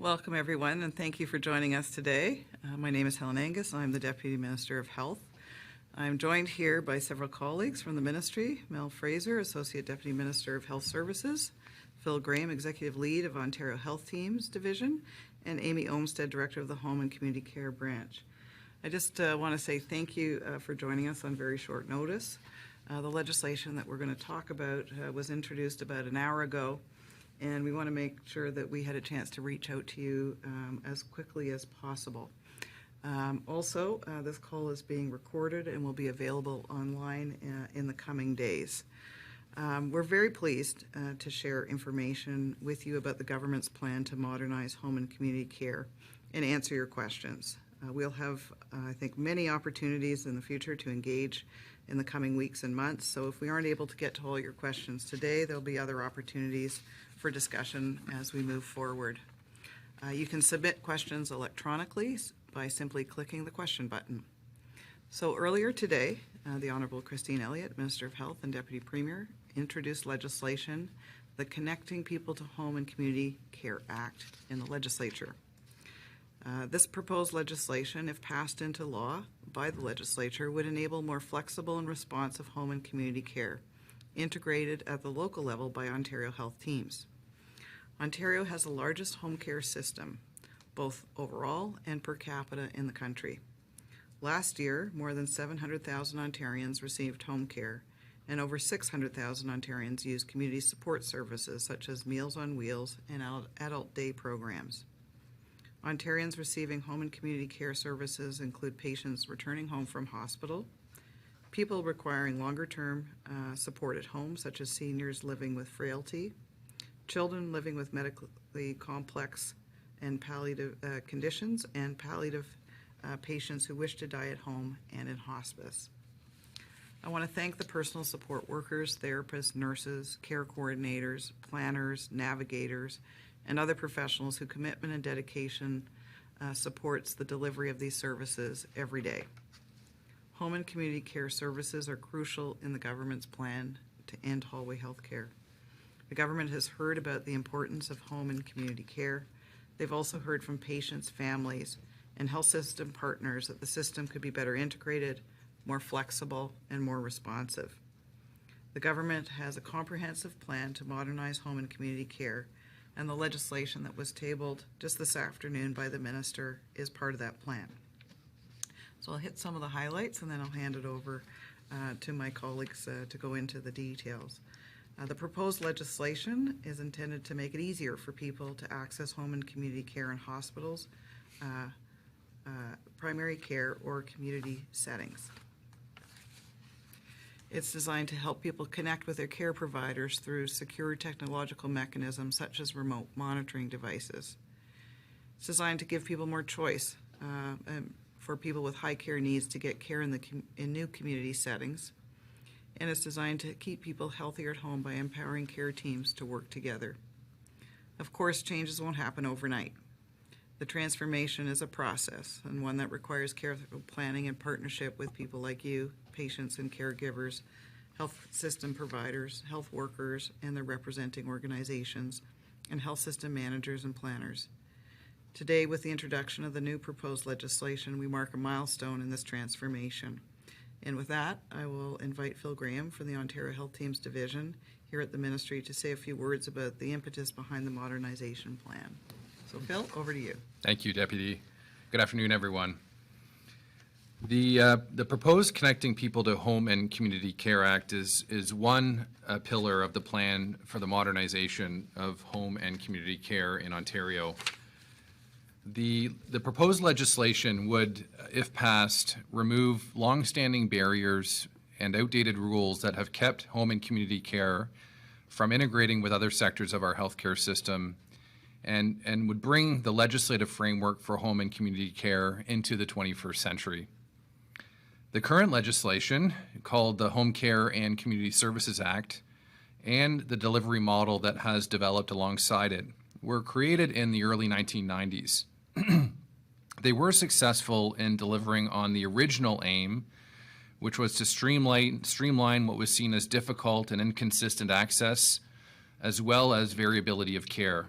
Welcome, everyone, and thank you for joining us today. My name is Helen Angus. I'm the Deputy Minister of Health. I'm joined here by several colleagues from the Ministry: Mel Fraser, Associate Deputy Minister of Health Services; Phil Graham, Executive Lead of Ontario Health Teams Division; and Amy Olmsted, Director of the Home and Community Care Branch. I just want to say thank you for joining us on very short notice. The legislation that we're going to talk about was introduced about an hour ago, and we want to make sure that we had a chance to reach out to you as quickly as possible. Also, this call is being recorded and will be available online in the coming days. We're very pleased to share information with you about the government's plan to modernize home and community care and answer your questions. We'll have, I think, many opportunities in the future to engage in the coming weeks and months, so if we aren't able to get to all your questions today, there'll be other opportunities for discussion as we move forward. You can submit questions electronically by simply clicking the question button. So earlier today, the Honourable Christine Elliott, Minister of Health and Deputy Premier, introduced legislation, the Connecting People to Home and Community Care Act, in the legislature. This proposed legislation, if passed into law by the legislature, would enable more flexible and responsive home and community care, integrated at the local level by Ontario Health Teams. Ontario has the largest home care system, both overall and per capita in the country. Last year, more than 700,000 Ontarians received home care, and over 600,000 Ontarians used community support services such as Meals on Wheels and adult day programs. Ontarians receiving home and community care services include patients returning home from hospital, people requiring longer-term support at home, such as seniors living with frailty, children living with medically complex and palliative conditions, and palliative patients who wish to die at home and in hospice. I want to thank the personal support workers, therapists, nurses, care coordinators, planners, navigators, and other professionals whose commitment and dedication supports the delivery of these services every day. Home and community care services are crucial in the government's plan to end hallway health care. The government has heard about the importance of home and community care. They've also heard from patients, families, and health system partners that the system could be better integrated, more flexible, and more responsive. The government has a comprehensive plan to modernize home and community care, and the legislation that was tabled just this afternoon by the minister is part of that plan. So I'll hit some of the highlights and then I'll hand it over to my colleagues to go into the details. The proposed legislation is intended to make it easier for people to access home and community care in hospitals, primary care, or community settings. It's designed to help people connect with their care providers through secure technological mechanisms such as remote monitoring devices. It's designed to give people more choice for people with high care needs to get care in new community settings. And it's designed to keep people healthier at home by empowering care teams to work together. Of course, changes won't happen overnight. The transformation is a process, and one that requires careful planning and partnership with people like you, patients and caregivers, health system providers, health workers, and their representing organizations, and health system managers and planners. Today, with the introduction of the new proposed legislation, we mark a milestone in this transformation. And with that, I will invite Phil Graham from the Ontario Health Teams Division here at the Ministry to say a few words about the impetus behind the modernization plan. So Phil, over to you. Thank you, Deputy. Good afternoon, everyone. The proposed Connecting People to Home and Community Care Act is one pillar of the plan for the modernization of home and community care in Ontario. The proposed legislation would, if passed, remove long-standing barriers and outdated rules that have kept home and community care from integrating with other sectors of our healthcare system, and would bring the legislative framework for home and community care into the 21st century. The current legislation, called the Home Care and Community Services Act, and the delivery model that has developed alongside it, were created in the early 1990s. They were successful in delivering on the original aim, which was to streamline what was seen as difficult and inconsistent access, as well as variability of care.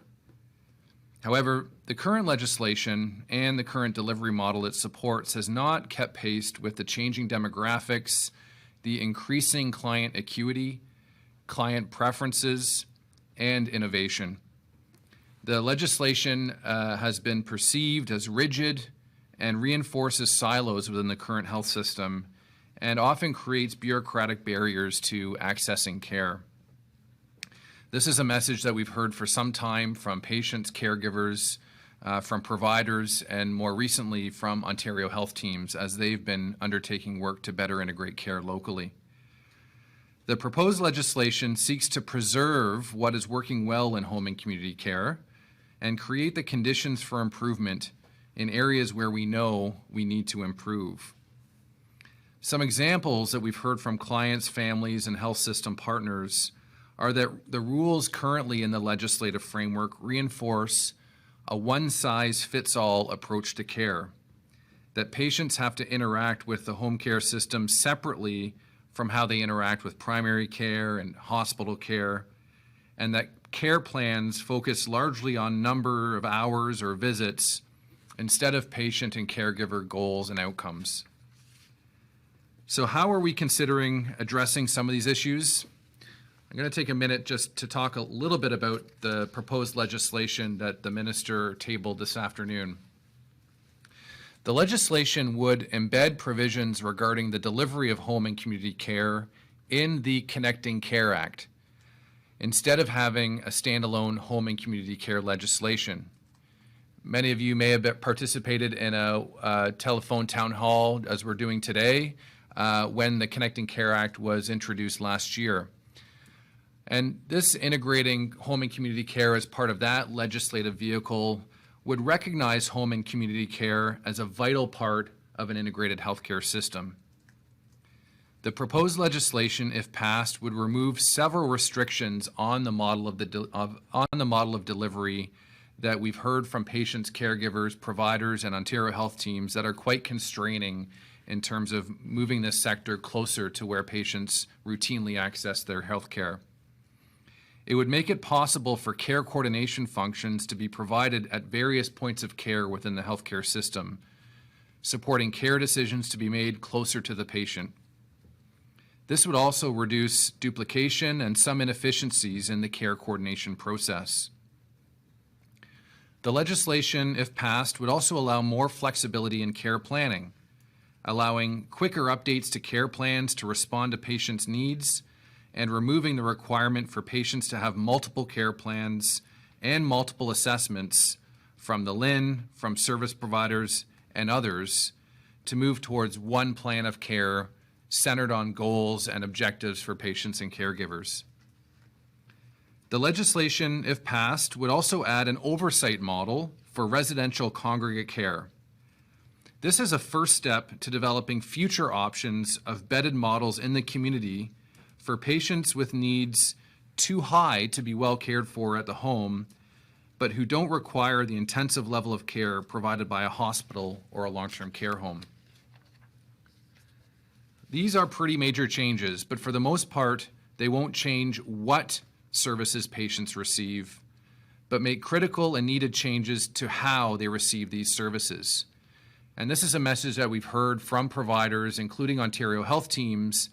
However, the current legislation and the current delivery model it supports has not kept pace with the changing demographics, the increasing client acuity, client preferences, and innovation. The legislation has been perceived as rigid and reinforces silos within the current health system and often creates bureaucratic barriers to accessing care. This is a message that we've heard for some time from patients, caregivers, from providers, and more recently from Ontario health teams as they've been undertaking work to better integrate care locally. The proposed legislation seeks to preserve what is working well in home and community care and create the conditions for improvement in areas where we know we need to improve. Some examples that we've heard from clients, families, and health system partners are that the rules currently in the legislative framework reinforce a one-size-fits-all approach to care, that patients have to interact with the home care system separately from how they interact with primary care and hospital care, and that care plans focus largely on number of hours or visits instead of patient and caregiver goals and outcomes. So how are we considering addressing some of these issues? I'm going to take a minute just to talk a little bit about the proposed legislation that the minister tabled this afternoon. The legislation would embed provisions regarding the delivery of home and community care in the Connecting Care Act, instead of having a standalone home and community care legislation. Many of you may have participated in a telephone town hall, as we're doing today, when the Connecting Care Act was introduced last year. And this integrating home and community care as part of that legislative vehicle would recognize home and community care as a vital part of an integrated healthcare system. The proposed legislation, if passed, would remove several restrictions on the model of delivery that we've heard from patients, caregivers, providers, and Ontario health teams that are quite constraining in terms of moving this sector closer to where patients routinely access their health care. It would make it possible for care coordination functions to be provided at various points of care within the healthcare system, supporting care decisions to be made closer to the patient. This would also reduce duplication and some inefficiencies in the care coordination process. The legislation, if passed, would also allow more flexibility in care planning, allowing quicker updates to care plans to respond to patients' needs, and removing the requirement for patients to have multiple care plans and multiple assessments from the LHIN, from service providers, and others to move towards one plan of care centered on goals and objectives for patients and caregivers. The legislation, if passed, would also add an oversight model for residential congregate care. This is a first step to developing future options of bedded models in the community for patients with needs too high to be well cared for at the home, but who don't require the intensive level of care provided by a hospital or a long-term care home. These are pretty major changes, but for the most part, they won't change what services patients receive, but make critical and needed changes to how they receive these services. And this is a message that we've heard from providers, including Ontario health teams,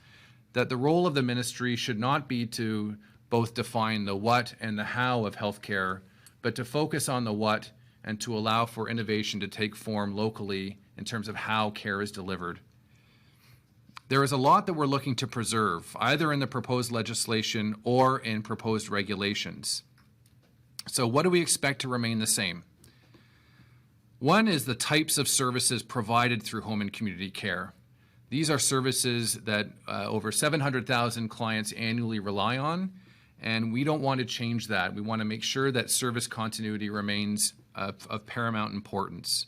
that the role of the ministry should not be to both define the what and the how of healthcare, but to focus on the what and to allow for innovation to take form locally in terms of how care is delivered. There is a lot that we're looking to preserve, either in the proposed legislation or in proposed regulations. So what do we expect to remain the same? One is the types of services provided through home and community care. These are services that over 700,000 clients annually rely on, and we don't want to change that. We want to make sure that service continuity remains of paramount importance.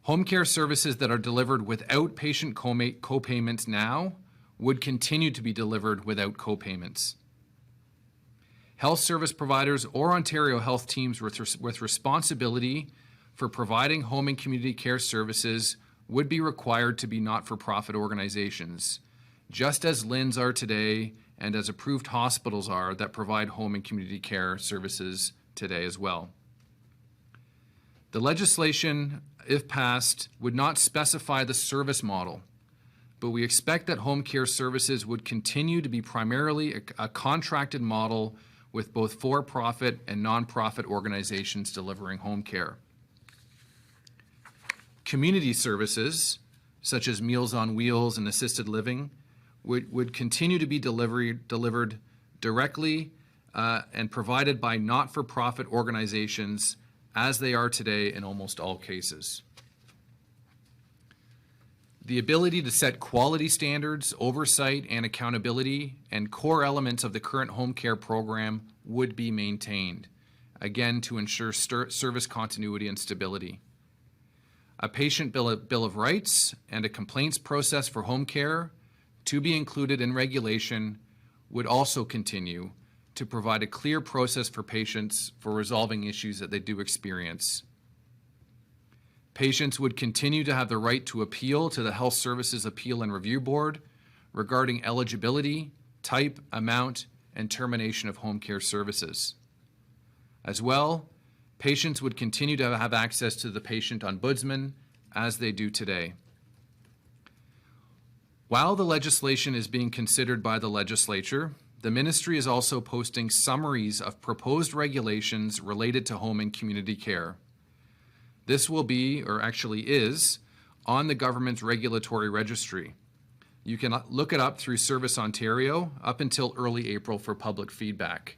Home care services that are delivered without patient co-payments now would continue to be delivered without co-payments. Health service providers or Ontario health teams with responsibility for providing home and community care services would be required to be not-for-profit organizations, just as LHINs are today and as approved hospitals are that provide home and community care services today as well. The legislation, if passed, would not specify the service model, but we expect that home care services would continue to be primarily a contracted model with both for-profit and nonprofit organizations delivering home care. Community services, such as Meals on Wheels and assisted living, would continue to be delivered directly and provided by not-for-profit organizations as they are today in almost all cases. The ability to set quality standards, oversight, and accountability and core elements of the current home care program would be maintained, again, to ensure service continuity and stability. A patient bill of rights and a complaints process for home care to be included in regulation would also continue to provide a clear process for patients for resolving issues that they do experience. Patients would continue to have the right to appeal to the Health Services Appeal and Review Board regarding eligibility, type, amount, and termination of home care services. As well, patients would continue to have access to the patient ombudsman as they do today. While the legislation is being considered by the legislature, the ministry is also posting summaries of proposed regulations related to home and community care. This will be, or actually is, on the government's regulatory registry. You can look it up through Service Ontario up until early April for public feedback.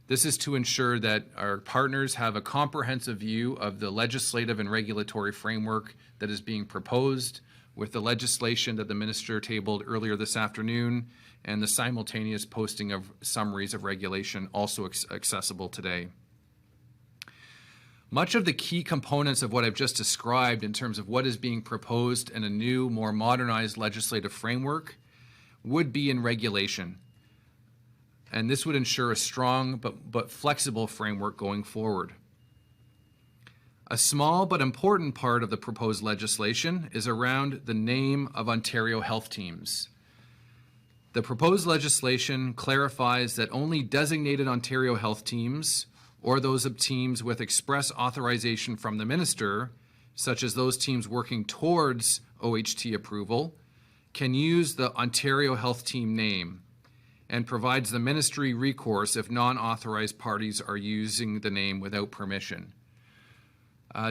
This is to ensure that our partners have a comprehensive view of the legislative and regulatory framework that is being proposed, with the legislation that the minister tabled earlier this afternoon and the simultaneous posting of summaries of regulation also accessible today. Much of the key components of what I've just described in terms of what is being proposed in a new, more modernized legislative framework would be in regulation. And this would ensure a strong but flexible framework going forward. A small but important part of the proposed legislation is around the name of Ontario Health Teams. The proposed legislation clarifies that only designated Ontario Health Teams, or those of teams with express authorization from the minister, such as those teams working towards OHT approval, can use the Ontario Health Team name, and provides the ministry recourse if non-authorized parties are using the name without permission.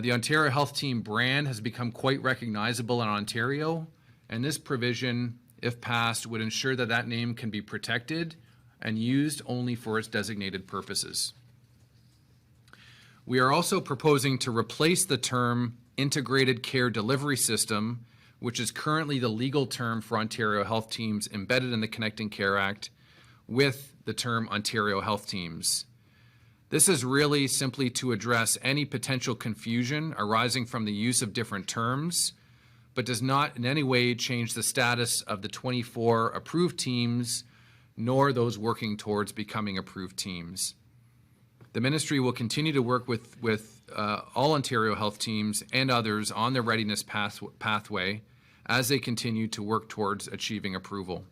The Ontario Health Team brand has become quite recognizable in Ontario, and this provision, if passed, would ensure that that name can be protected and used only for its designated purposes. We are also proposing to replace the term Integrated Care Delivery System, which is currently the legal term for Ontario Health Teams embedded in the Connecting Care Act, with the term Ontario Health Teams. This is really simply to address any potential confusion arising from the use of different terms, but does not in any way change the status of the 24 approved teams, nor those working towards becoming approved teams. The ministry will continue to work with all Ontario Health Teams and others on their readiness pathway as they continue to work towards achieving approval.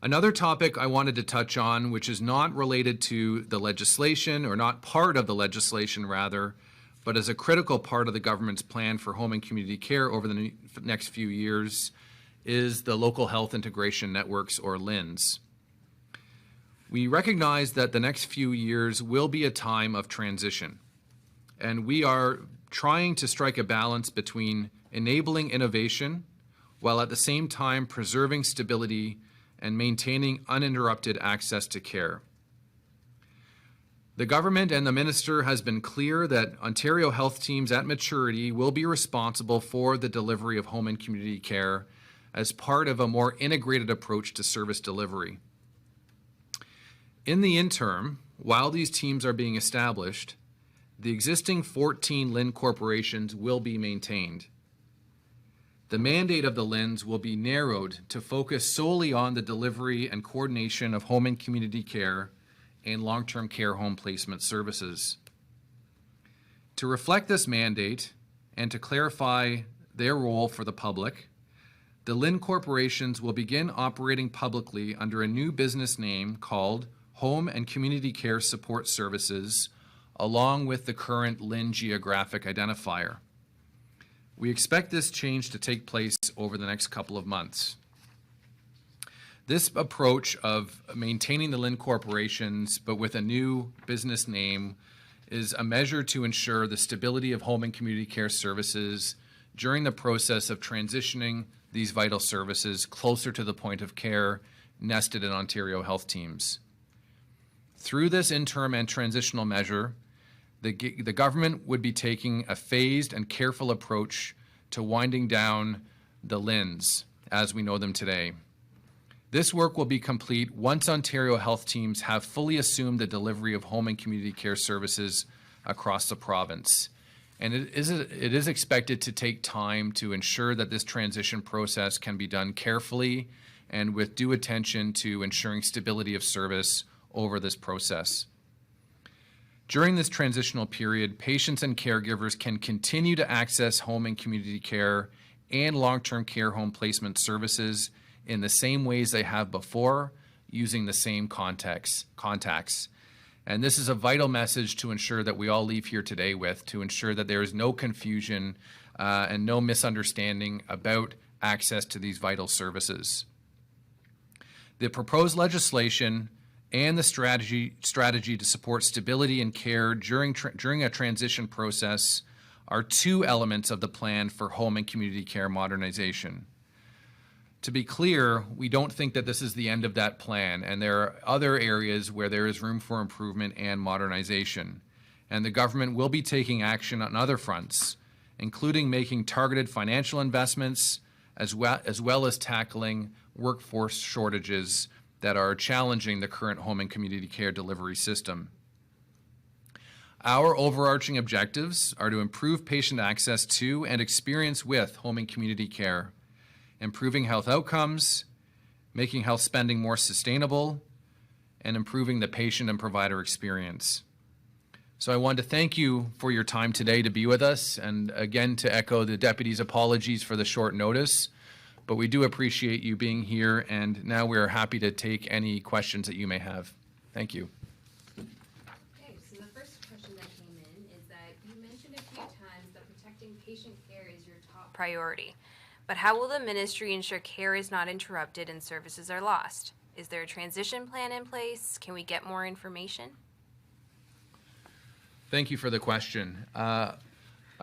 Another topic I wanted to touch on, which is not related to the legislation, or not part of the legislation rather, but is a critical part of the government's plan for home and community care over the next few years, is the Local Health Integration Networks, or LHINs. We recognize that the next few years will be a time of transition, and we are trying to strike a balance between enabling innovation while at the same time preserving stability and maintaining uninterrupted access to care. The government and the minister has been clear that Ontario Health Teams at maturity will be responsible for the delivery of home and community care as part of a more integrated approach to service delivery. In the interim, while these teams are being established, the existing 14 LHIN corporations will be maintained. The mandate of the LHINs will be narrowed to focus solely on the delivery and coordination of home and community care and long-term care home placement services. To reflect this mandate and to clarify their role for the public, the LHIN corporations will begin operating publicly under a new business name called Home and Community Care Support Services, along with the current LHIN geographic identifier. We expect this change to take place over the next couple of months. This approach of maintaining the LHIN corporations but with a new business name is a measure to ensure the stability of home and community care services during the process of transitioning these vital services closer to the point of care nested in Ontario health teams. Through this interim and transitional measure, the government would be taking a phased and careful approach to winding down the LHINs as we know them today. This work will be complete once Ontario health teams have fully assumed the delivery of home and community care services across the province. And it is expected to take time to ensure that this transition process can be done carefully and with due attention to ensuring stability of service over this process. During this transitional period, patients and caregivers can continue to access home and community care and long-term care home placement services in the same ways they have before, using the same contacts. And this is a vital message to ensure that we all leave here today with, to ensure that there is no confusion and no misunderstanding about access to these vital services. The proposed legislation and the strategy to support stability and care during a transition process are two elements of the plan for home and community care modernization. To be clear, we don't think that this is the end of that plan, and there are other areas where there is room for improvement and modernization. And the government will be taking action on other fronts, including making targeted financial investments, as well as tackling workforce shortages that are challenging the current home and community care delivery system. Our overarching objectives are to improve patient access to and experience with home and community care, improving health outcomes, making health spending more sustainable, and improving the patient and provider experience. So I wanted to thank you for your time today to be with us, and again to echo the Deputy's apologies for the short notice, but we do appreciate you being here, and now we're happy to take any questions that you may have. Thank you. Okay, so the first question that came in is that you mentioned a few times that protecting patient care is your top priority. But how will the ministry ensure care is not interrupted and services are lost? Is there a transition plan in place? Can we get more information? Thank you for the question. I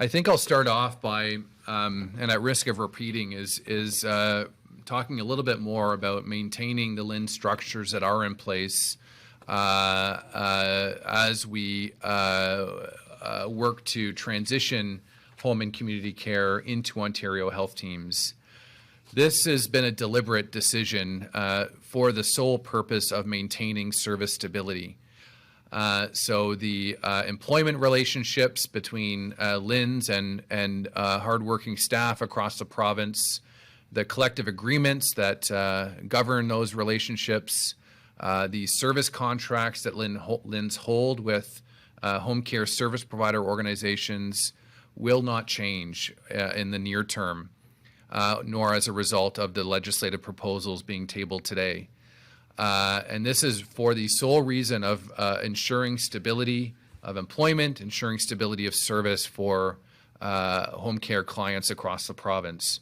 think I'll start off by, and at risk of repeating, is talking a little bit more about maintaining the LHIN structures that are in place as we work to transition home and community care into Ontario health teams. This has been a deliberate decision for the sole purpose of maintaining service stability. So the employment relationships between LHINs and hardworking staff across the province, the collective agreements that govern those relationships, the service contracts that LHINs hold with home care service provider organizations will not change in the near term, nor as a result of the legislative proposals being tabled today. And this is for the sole reason of ensuring stability of employment, ensuring stability of service for home care clients across the province.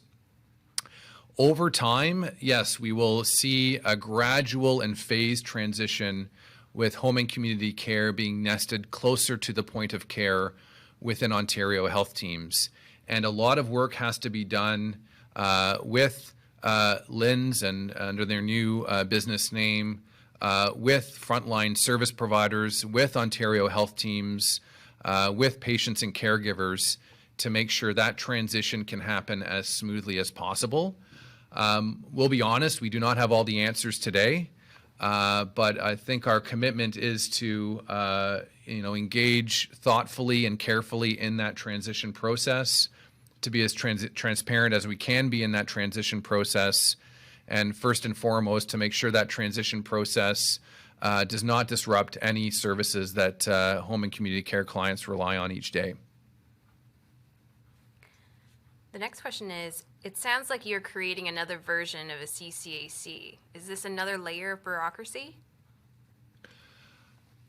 Over time, yes, we will see a gradual and phased transition with home and community care being nested closer to the point of care within Ontario health teams. And a lot of work has to be done with LHINs and under their new business name, with frontline service providers, with Ontario health teams, with patients and caregivers to make sure that transition can happen as smoothly as possible. We'll be honest, we do not have all the answers today, but I think our commitment is to engage thoughtfully and carefully in that transition process, to be as transparent as we can be in that transition process, and first and foremost, to make sure that transition process does not disrupt any services that home and community care clients rely on each day. The next question is, it sounds like you're creating another version of a CCAC. Is this another layer of bureaucracy?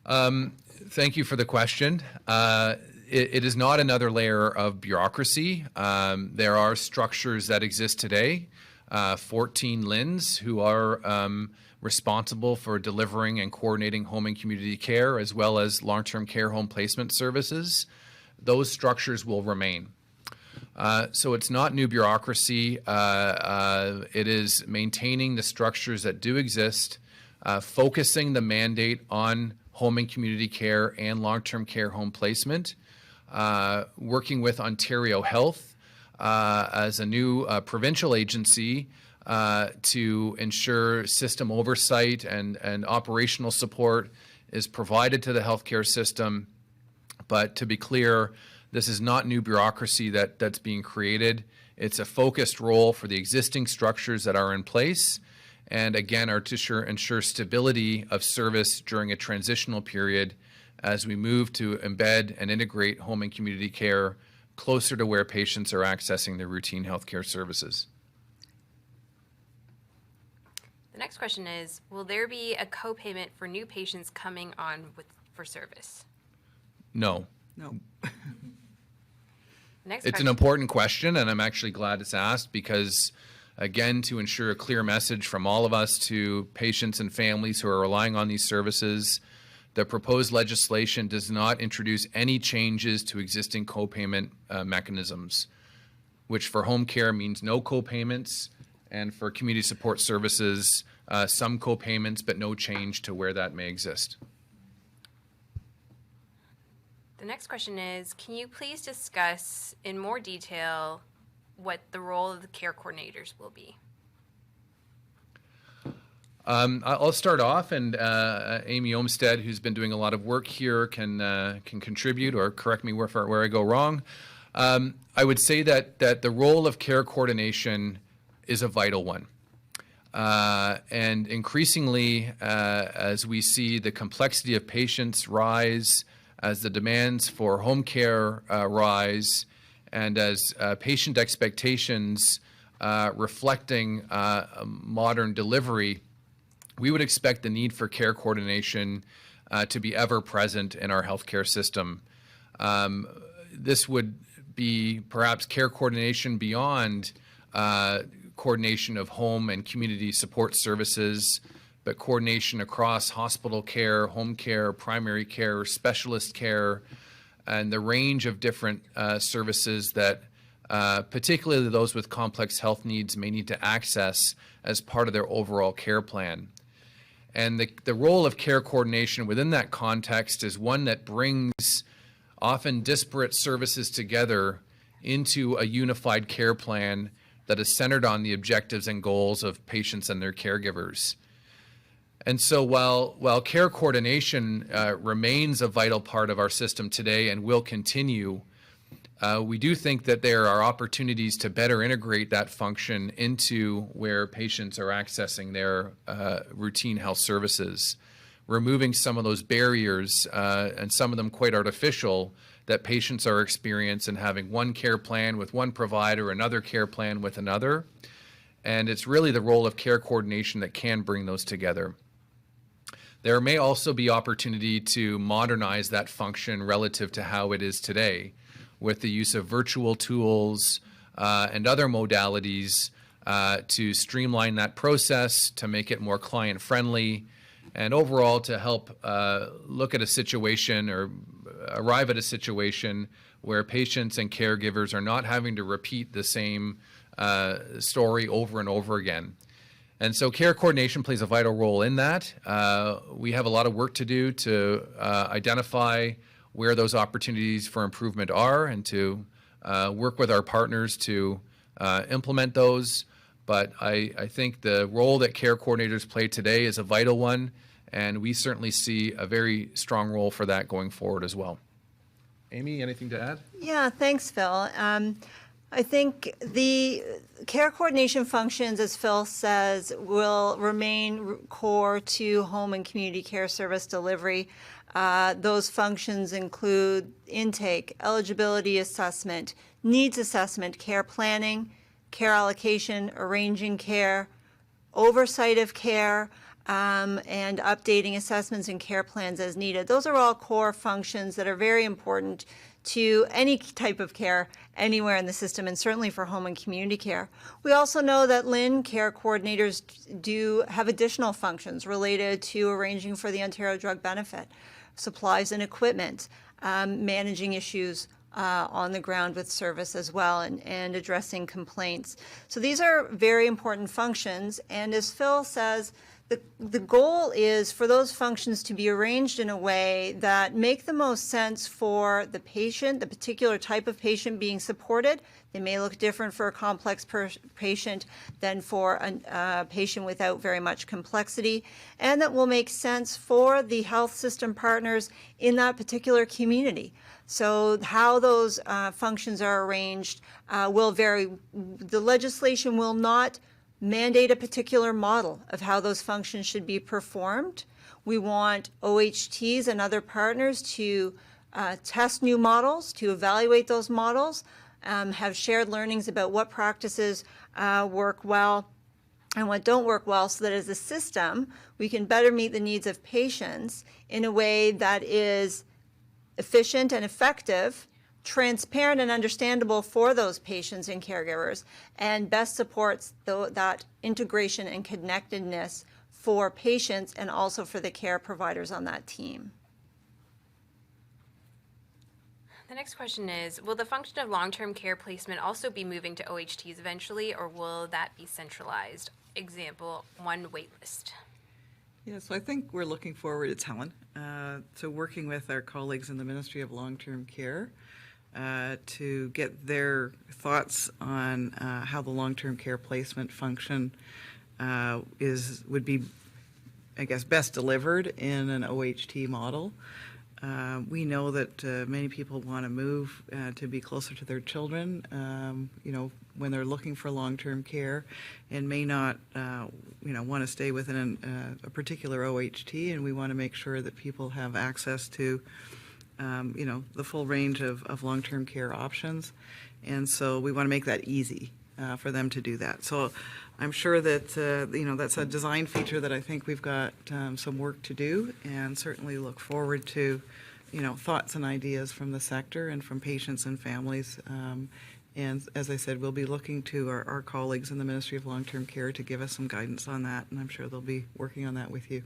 Thank you for the question. It is not another layer of bureaucracy. There are structures that exist today, 14 LHINs who are responsible for delivering and coordinating home and community care, as well as long-term care home placement services. Those structures will remain. So it's not new bureaucracy. It is maintaining the structures that do exist, focusing the mandate on home and community care and long-term care home placement, working with Ontario Health as a new provincial agency to ensure system oversight and operational support is provided to the healthcare system. But to be clear, this is not new bureaucracy that's being created. It's a focused role for the existing structures that are in place, and again are to ensure stability of service during a transitional period as we move to embed and integrate home and community care closer to where patients are accessing their routine healthcare services. The next question is, will there be a co-payment for new patients coming on for service? No. No. It's an important question, and I'm actually glad it's asked because, again, to ensure a clear message from all of us to patients and families who are relying on these services, the proposed legislation does not introduce any changes to existing co-payment mechanisms, which for home care means no co-payments, and for community support services, some co-payments, but no change to where that may exist. The next question is, can you please discuss in more detail what the role of the care coordinators will be? I'll start off, and Amy Olmstead, who's been doing a lot of work here, can contribute or correct me where I go wrong. I would say that the role of care coordination is a vital one. And increasingly, as we see the complexity of patients rise, as the demands for home care rise, and as patient expectations reflecting modern delivery, we would expect the need for care coordination to be ever present in our healthcare system. This would be perhaps care coordination beyond coordination of home and community support services, but coordination across hospital care, home care, primary care, specialist care, and the range of different services that particularly those with complex health needs may need to access as part of their overall care plan. And the role of care coordination within that context is one that brings often disparate services together into a unified care plan that is centered on the objectives and goals of patients and their caregivers. And so while care coordination remains a vital part of our system today and will continue, we do think that there are opportunities to better integrate that function into where patients are accessing their routine health services, removing some of those barriers, and some of them quite artificial, that patients are experiencing having one care plan with one provider, another care plan with another. And it's really the role of care coordination that can bring those together. There may also be opportunity to modernize that function relative to how it is today, with the use of virtual tools and other modalities to streamline that process, to make it more client-friendly, and overall to help look at a situation or arrive at a situation where patients and caregivers are not having to repeat the same story over and over again. And so care coordination plays a vital role in that. We have a lot of work to do to identify where those opportunities for improvement are and to work with our partners to implement those. But I think the role that care coordinators play today is a vital one, and we certainly see a very strong role for that going forward as well. Amy, anything to add? Yeah, thanks, Phil. I think the care coordination functions, as Phil says, will remain core to home and community care service delivery. Those functions include intake, eligibility assessment, needs assessment, care planning, care allocation, arranging care, oversight of care, and updating assessments and care plans as needed. Those are all core functions that are very important to any type of care anywhere in the system, and certainly for home and community care. We also know that LHIN care coordinators do have additional functions related to arranging for the Ontario Drug Benefit, supplies and equipment, managing issues on the ground with service as well, and addressing complaints. So these are very important functions, and as Phil says, the goal is for those functions to be arranged in a way that make the most sense for the patient, the particular type of patient being supported. They may look different for a complex patient than for a patient without very much complexity, and that will make sense for the health system partners in that particular community. So how those functions are arranged will vary. The legislation will not mandate a particular model of how those functions should be performed. We want OHTs and other partners to test new models, to evaluate those models, have shared learnings about what practices work well and what don't work well, so that as a system, we can better meet the needs of patients in a way that is efficient and effective, transparent and understandable for those patients and caregivers, and best supports that integration and connectedness for patients and also for the care providers on that team. The next question is, will the function of long-term care placement also be moving to OHTs eventually, or will that be centralized? Example, one waitlist. Yeah, so I think we're looking forward, it's Helen, to working with our colleagues in the Ministry of Long-Term Care to get their thoughts on how the long-term care placement function would be, I guess, best delivered in an OHT model. We know that many people want to move to be closer to their children, when they're looking for long-term care, and may not, want to stay within a particular OHT, and we want to make sure that people have access to the full range of long-term care options. And so we want to make that easy for them to do that. So I'm sure that, that's a design feature that I think we've got some work to do, and certainly look forward to, thoughts and ideas from the sector and from patients and families. And as I said, we'll be looking to our colleagues in the Ministry of Long-Term Care to give us some guidance on that, and I'm sure they'll be working on that with you.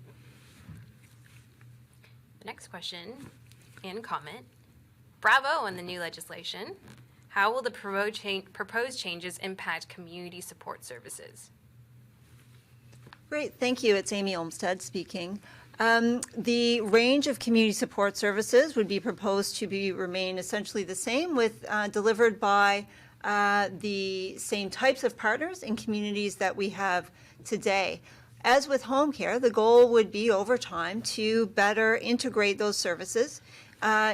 The next question and comment. Bravo on the new legislation. How will the proposed changes impact community support services? Great, thank you. It's Amy Olmstead speaking. The range of community support services would be proposed to remain essentially the same, with delivered by the same types of partners in communities that we have today. As with home care, the goal would be over time to better integrate those services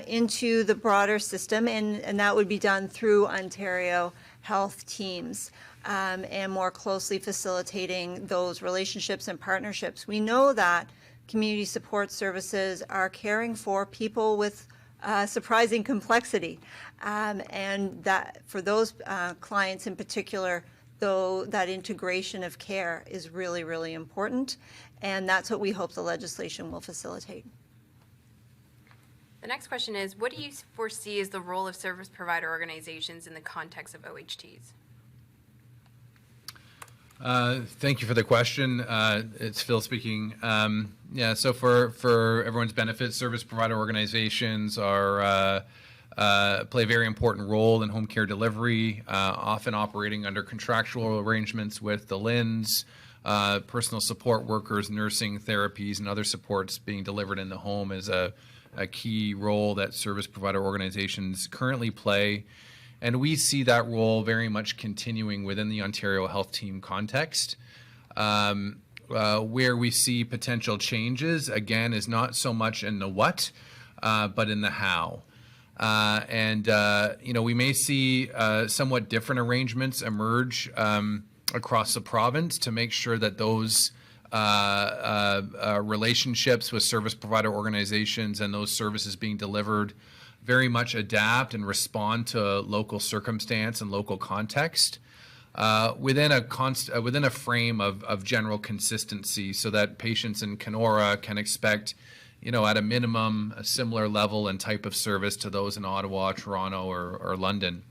into the broader system, and that would be done through Ontario health teams, and more closely facilitating those relationships and partnerships. We know that community support services are caring for people with surprising complexity, and that for those clients in particular, though, that integration of care is really, really important, and that's what we hope the legislation will facilitate. The next question is, what do you foresee as the role of service provider organizations in the context of OHTs? Thank you for the question. It's Phil speaking. So for everyone's benefit, service provider organizations play a very important role in home care delivery, often operating under contractual arrangements with the LHINs, personal support workers, nursing therapies, and other supports being delivered in the home is a key role that service provider organizations currently play. And we see that role very much continuing within the Ontario Health Team context. Where we see potential changes, again, is not so much in the what, but in the how. We may see somewhat different arrangements emerge across the province to make sure that those relationships with service provider organizations and those services being delivered very much adapt and respond to local circumstance and local context. within a frame of general consistency, so that patients in Kenora can expect, at a minimum, a similar level and type of service to those in Ottawa, Toronto, or London.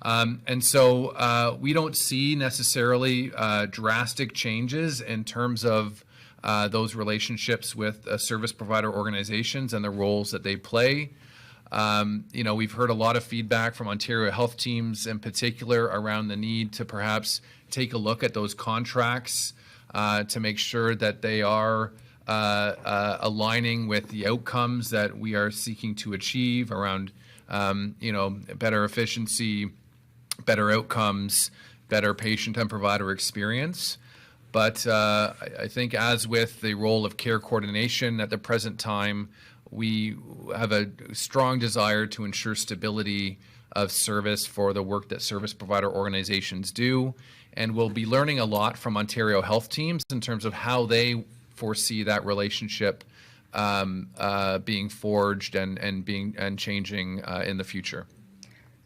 And so we don't see necessarily drastic changes in terms of those relationships with service provider organizations and the roles that they play. We've heard a lot of feedback from Ontario health teams in particular around the need to perhaps take a look at those contracts to make sure that they are aligning with the outcomes that we are seeking to achieve around, better efficiency, better outcomes, better patient and provider experience. But I think, as with the role of care coordination at the present time, we have a strong desire to ensure stability of service for the work that service provider organizations do. And we'll be learning a lot from Ontario health teams in terms of how they foresee that relationship being forged and changing in the future.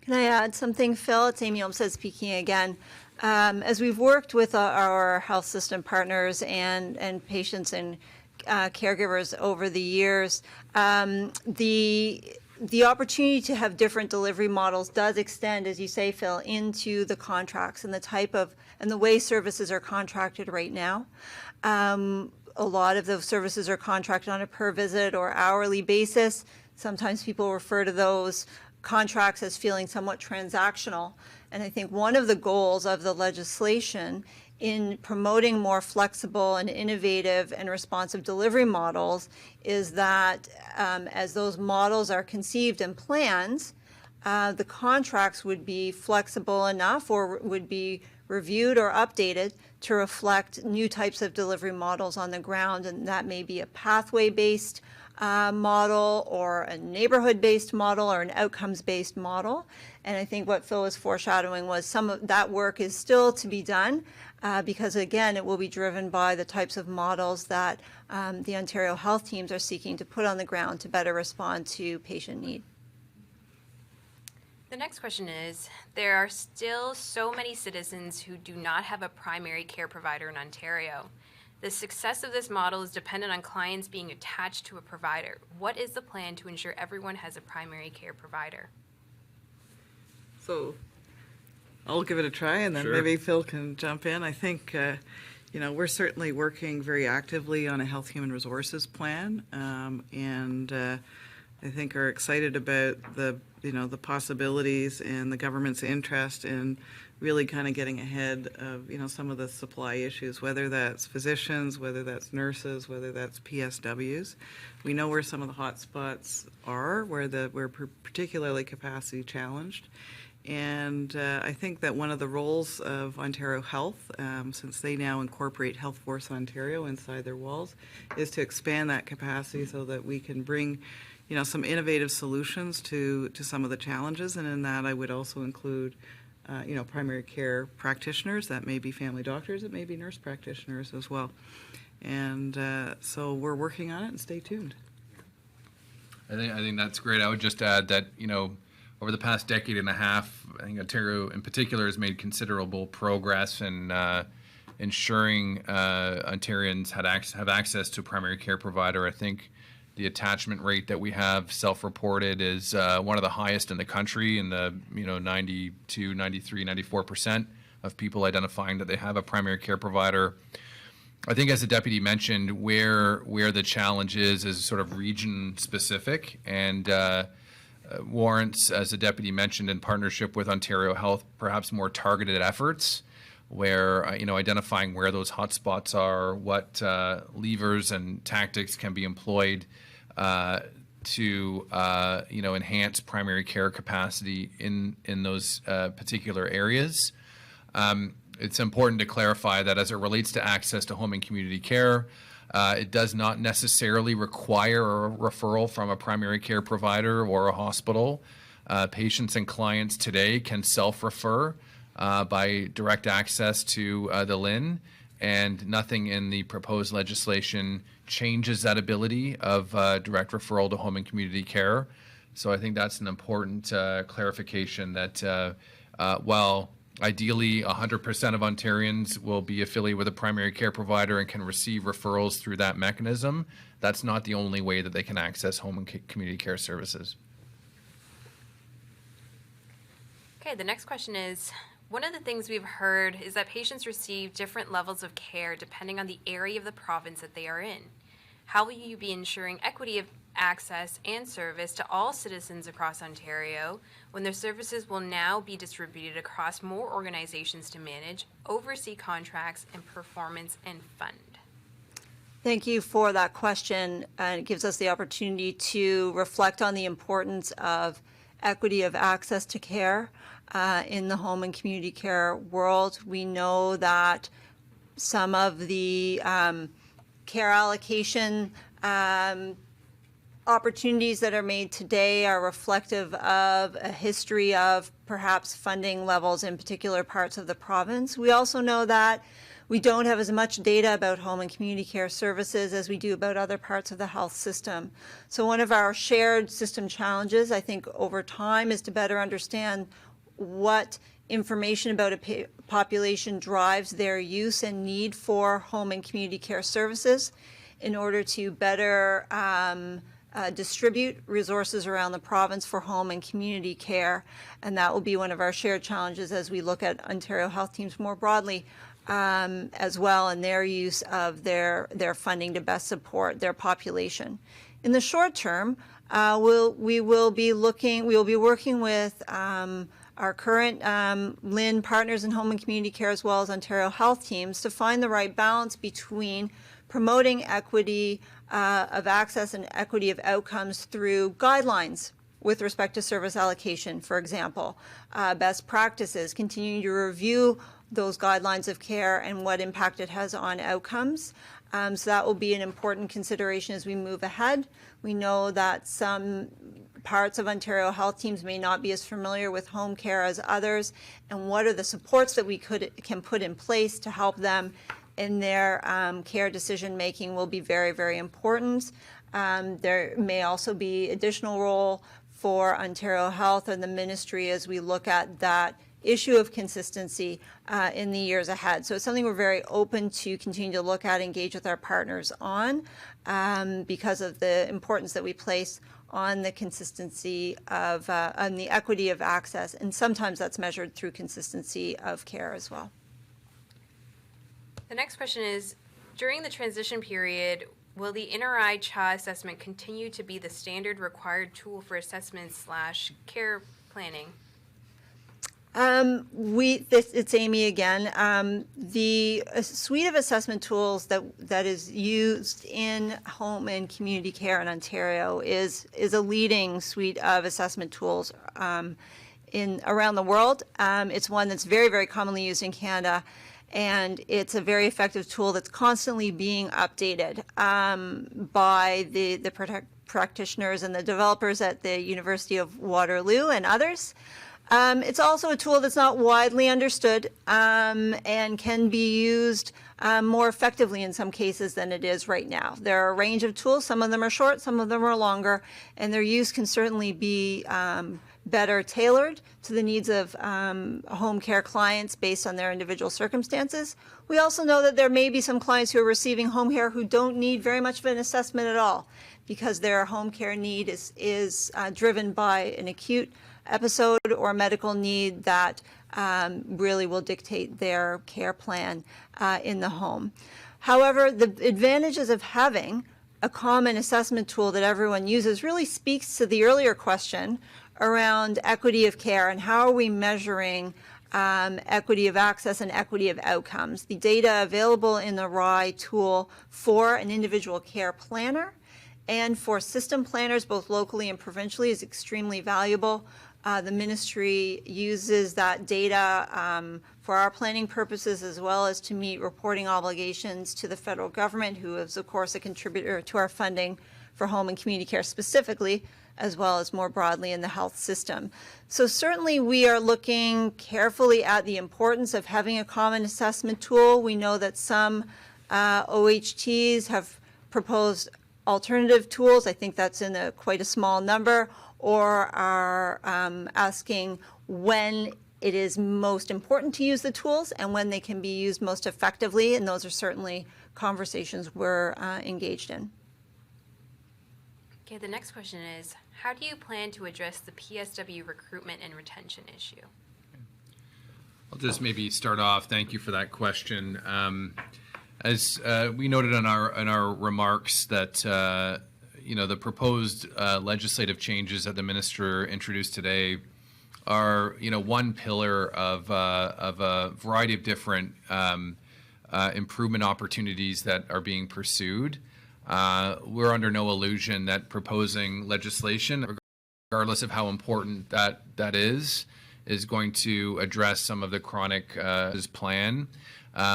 Can I add something, Phil? It's Amy Olmsted speaking again. As we've worked with our health system partners and patients and caregivers over the years, the opportunity to have different delivery models does extend, as you say, Phil, into the contracts and the type of and the way services are contracted right now. A lot of those services are contracted on a per visit or hourly basis. Sometimes people refer to those contracts as feeling somewhat transactional. And I think one of the goals of the legislation in promoting more flexible and innovative and responsive delivery models is that as those models are conceived and planned, the contracts would be flexible enough or would be reviewed or updated to reflect new types of delivery models on the ground. And that may be a pathway-based model or a neighborhood-based model or an outcomes-based model. And I think what Phil was foreshadowing was some of that work is still to be done because, again, it will be driven by the types of models that the Ontario health teams are seeking to put on the ground to better respond to patient need. The next question is, there are still so many citizens who do not have a primary care provider in Ontario. The success of this model is dependent on clients being attached to a provider. What is the plan to ensure everyone has a primary care provider? So I'll give it a try, and then Sure. maybe Phil can jump in. I think, we're certainly working very actively on a health human resources plan, and I think are excited about the possibilities and the government's interest in really kind of getting ahead of, some of the supply issues, whether that's physicians, whether that's nurses, whether that's PSWs. We know where some of the hot spots are, where we're particularly capacity challenged. And I think that one of the roles of Ontario Health, since they now incorporate Health Force Ontario inside their walls, is to expand that capacity so that we can bring some innovative solutions to some of the challenges. And in that, I would also include primary care practitioners. That may be family doctors, it may be nurse practitioners as well. And so we're working on it, and stay tuned. I think that's great. I would just add that, over the past decade and a half, I think Ontario in particular has made considerable progress in ensuring Ontarians have access to a primary care provider. I think the attachment rate that we have self-reported is one of the highest in the country, in the 92, 93, 94% of people identifying that they have a primary care provider. I think, as the deputy mentioned, where the challenge is sort of region specific and warrants, as the deputy mentioned, in partnership with Ontario Health, perhaps more targeted efforts where, identifying where those hotspots are, what levers and tactics can be employed to enhance primary care capacity in those particular areas. It's important to clarify that as it relates to access to home and community care, it does not necessarily require a referral from a primary care provider or a hospital. Patients and clients today can self-refer by direct access to the LHIN, and nothing in the proposed legislation changes that ability of direct referral to home and community care. So I think that's an important clarification that while Ideally, 100% of Ontarians will be affiliated with a primary care provider and can receive referrals through that mechanism. That's not the only way that they can access home and community care services. Okay, the next question is, one of the things we've heard is that patients receive different levels of care depending on the area of the province that they are in. How will you be ensuring equity of access and service to all citizens across Ontario when their services will now be distributed across more organizations to manage, oversee contracts, and performance and fund? Thank you for that question. It gives us the opportunity to reflect on the importance of equity of access to care in the home and community care world. We know that some of the care allocation opportunities that are made today are reflective of a history of perhaps funding levels in particular parts of the province. We also know that we don't have as much data about home and community care services as we do about other parts of the health system. So one of our shared system challenges, I think, over time is to better understand what information about a population drives their use and need for home and community care services in order to better distribute resources around the province for home and community care. And that will be one of our shared challenges as we look at Ontario health teams more broadly as well, and their use of their funding to best support their population. In the short term, we will be working with our current LIN partners in home and community care as well as Ontario health teams to find the right balance between promoting equity of access and equity of outcomes through guidelines with respect to service allocation, for example, best practices, continuing to review those guidelines of care and what impact it has on outcomes. So that will be an important consideration as we move ahead. We know that some parts of Ontario health teams may not be as familiar with home care as others, and what are the supports that we can put in place to help them in their care decision making will be very, very important. There may also be additional role for Ontario Health and the ministry as we look at that issue of consistency in the years ahead. So it's something we're very open to continue to look at, engage with our partners on, because of the importance that we place on the consistency of, on the equity of access, and sometimes that's measured through consistency of care as well. The next question is, during the transition period, will the NRI CHA assessment continue to be the standard required tool for assessment/care planning? It's Amy again. The suite of assessment tools that is used in home and community care in Ontario is a leading suite of assessment tools around the world. It's one that's very, very commonly used in Canada, and it's a very effective tool that's constantly being updated by the practitioners and the developers at the University of Waterloo and others. It's also a tool that's not widely understood and can be used more effectively in some cases than it is right now. There are a range of tools. Some of them are short, some of them are longer, and their use can certainly be better tailored to the needs of home care clients based on their individual circumstances. We also know that there may be some clients who are receiving home care who don't need very much of an assessment at all because their home care need is driven by an acute episode or medical need that really will dictate their care plan in the home. However, the advantages of having a common assessment tool that everyone uses really speaks to the earlier question around equity of care and how are we measuring equity of access and equity of outcomes. The data available in the RIE tool for an individual care planner and for system planners, both locally and provincially, is extremely valuable. The ministry uses that data for our planning purposes as well as to meet reporting obligations to the federal government, who is, of course, a contributor to our funding for home and community care specifically, as well as more broadly in the health system. So certainly we are looking carefully at the importance of having a common assessment tool. We know that some OHTs have proposed alternative tools. I think that's in quite a small number, or are asking when it is most important to use the tools and when they can be used most effectively. And those are certainly conversations we're engaged in. Okay, the next question is, how do you plan to address the PSW recruitment and retention issue? I'll just maybe start off. Thank you for that question. As we noted in our remarks that the proposed legislative changes that the minister introduced today are one pillar of a variety of different improvement opportunities that are being pursued. We're under no illusion that proposing legislation, regardless of how important that is going to address some of the chronic plan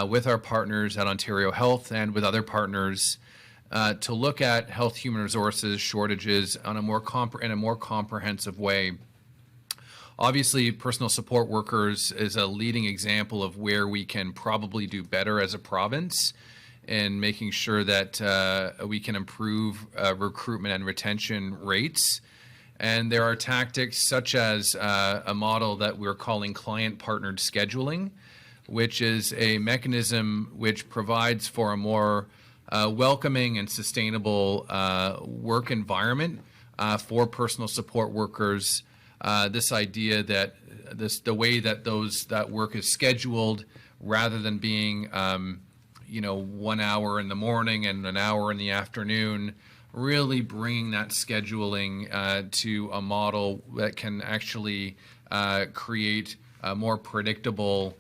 with our partners at Ontario Health and with other partners to look at health human resources shortages on a more comprehensive way. Obviously, personal support workers is a leading example of where we can probably do better as a province in making sure that we can improve recruitment and retention rates. And there are tactics such as a model that we're calling client-partnered scheduling, which is a mechanism which provides for a more welcoming and sustainable work environment for personal support workers. This idea that the way that that work is scheduled, rather than being 1 hour in the morning and an hour in the afternoon, really bringing that scheduling to a model that can actually create a more predictable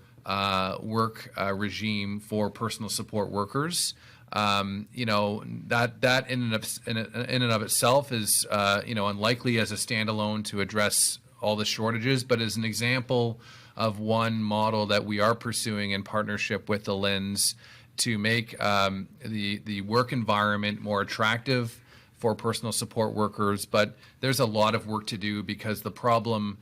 work regime for personal support workers. That in and of itself is unlikely as a standalone to address all the shortages, but as an example of one model that we are pursuing in partnership with the LHINs to make the work environment more attractive for personal support workers. But there's a lot of work to do because the problem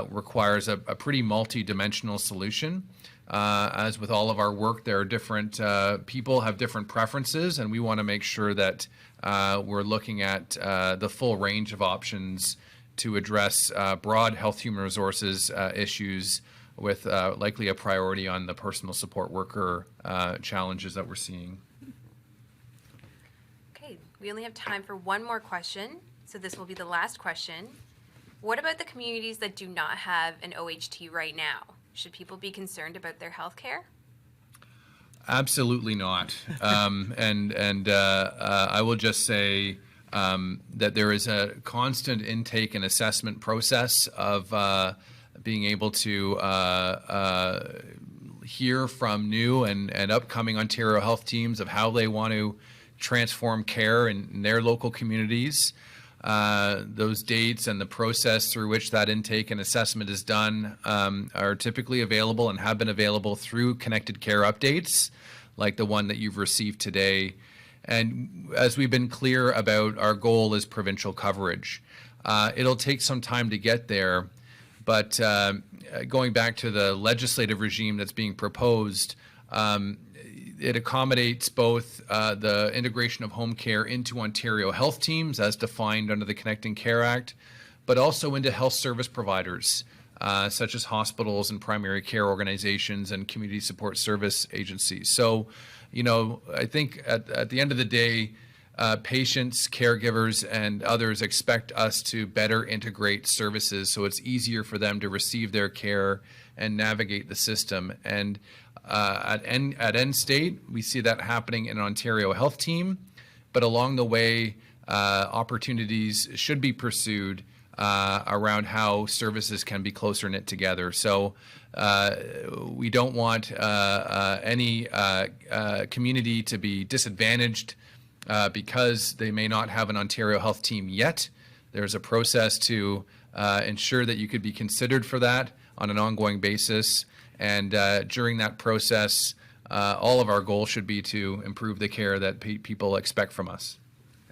requires a pretty multi-dimensional solution. As with all of our work, there are different people have different preferences, and we want to make sure that we're looking at the full range of options to address broad health human resources issues with likely a priority on the personal support worker challenges that we're seeing. Okay, we only have time for one more question, so this will be the last question. What about the communities that do not have an OHT right now? Should people be concerned about their health care? Absolutely not. I will just say that there is a constant intake and assessment process of being able to hear from new and upcoming Ontario Health teams of how they want to transform care in their local communities. Those dates and the process through which that intake and assessment is done are typically available and have been available through connected care updates, like the one that you've received today. And as we've been clear about, our goal is provincial coverage. It'll take some time to get there, but going back to the legislative regime that's being proposed, it accommodates both the integration of home care into Ontario Health teams as defined under the Connecting Care Act, but also into health service providers such as hospitals and primary care organizations and community support service agencies. So, I think at the end of the day, patients, caregivers, and others expect us to better integrate services so it's easier for them to receive their care and navigate the system. And at end state, we see that happening in an Ontario Health team, but along the way, opportunities should be pursued around how services can be closer knit together. So we don't want any community to be disadvantaged because they may not have an Ontario Health team yet. There's a process to ensure that you could be considered for that on an ongoing basis. And during that process, all of our goals should be to improve the care that people expect from us.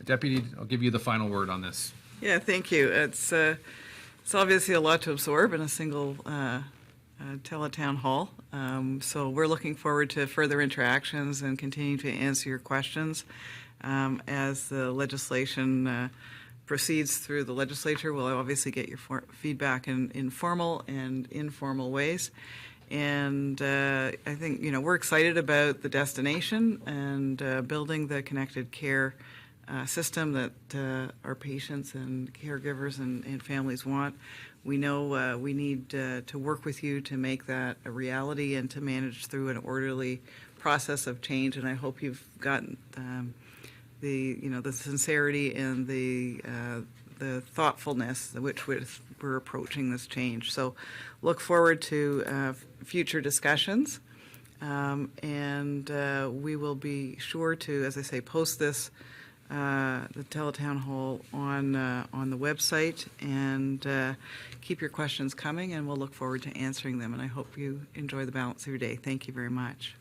Deputy, I'll give you the final word on this. Yeah, thank you. It's obviously a lot to absorb in a single Tele-Townhall. So we're looking forward to further interactions and continuing to answer your questions as the legislation proceeds through the legislature, we'll obviously get your feedback in formal and informal ways. And I think, we're excited about the destination and building the connected care system that our patients and caregivers and families want. We know we need to work with you to make that a reality and to manage through an orderly process of change. And I hope you've gotten the sincerity and the thoughtfulness which we're approaching this change. So look forward to future discussions. And we will be sure to, as I say, post this, the Tele-Townhall on the website, and keep your questions coming, and we'll look forward to answering them. And I hope you enjoy the balance of your day. Thank you very much.